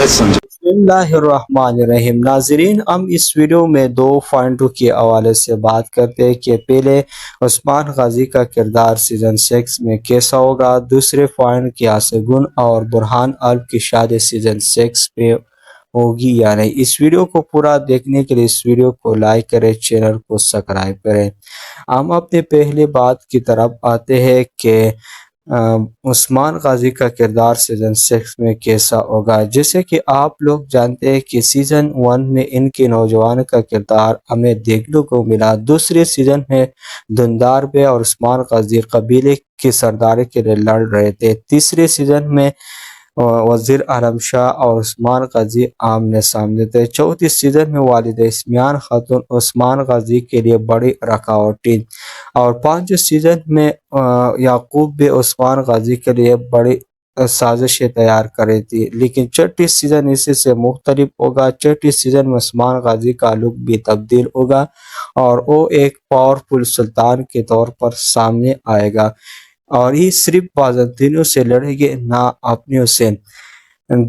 بسم اللہ الرحمن الرحیم۔ ناظرین، ہم اس ویڈیو میں دو پوائنٹوں کے حوالے سے بات کرتے ہیں کہ پہلے عثمان غازی کا کردار سیزن 6 میں کیسا ہوگا، دوسرے پوائنٹ کہ اسد اور برہان الب کی شادی سیزن 6 میں ہوگی یا نہیں۔ اس ویڈیو کو پورا دیکھنے کے لیے اس ویڈیو کو لائک کریں، چینل کو سبسکرائب کریں۔ ہم اپنے پہلے بات کی طرف آتے ہیں کہ عثمان غازی کا کردار سیزن 6 میں کیسا ہوگا۔ جیسے کہ آپ لوگ جانتے ہیں کہ سیزن 1 میں ان کے نوجوان کا کردار ہمیں دیکھنے کو ملا، دوسرے سیزن میں دھندار بے اور عثمان غازی قبیلے کی سرداری کے لیے لڑ رہے تھے، تیسرے سیزن میں وزیر اعظم شاہ اور عثمان غازی آمنے سامنے تھے، چوتھے سیزن میں والد اسمیان خاتون عثمان غازی کے لیے بڑی رکاوٹ تھی، اور پانچویں سیزن میں یعقوب بھی عثمان غازی کے لیے بڑی سازشیں تیار کری تھی، لیکن چھٹی سیزن اسی سے مختلف ہوگا۔ چھٹی سیزن میں عثمان غازی کا لک بھی تبدیل ہوگا اور وہ ایک پاورفل سلطان کے طور پر سامنے آئے گا، اور یہ صرف بازنطینیوں سے لڑے گے، نہ اپنیوں سے۔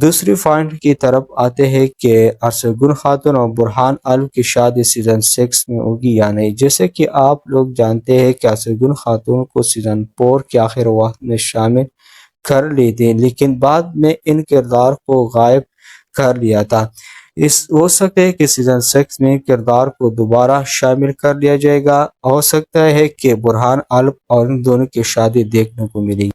دوسری پوائنٹ کی طرف آتے ہیں کہ اسد خاتون اور برہان الب کی شادی سیزن 6 میں ہوگی یا نہیں۔ جیسے کہ آپ لوگ جانتے ہیں کہ اسد خاتون کو سیزن 4 کے آخر وقت میں شامل کر لی تھی، لیکن بعد میں ان کردار کو غائب کر لیا تھا۔ ہو سکتا ہے کہ سیزن 6 میں کردار کو دوبارہ شامل کر لیا جائے گا، ہو سکتا ہے کہ برہان الب اور ان دونوں کی شادی دیکھنے کو ملے گی۔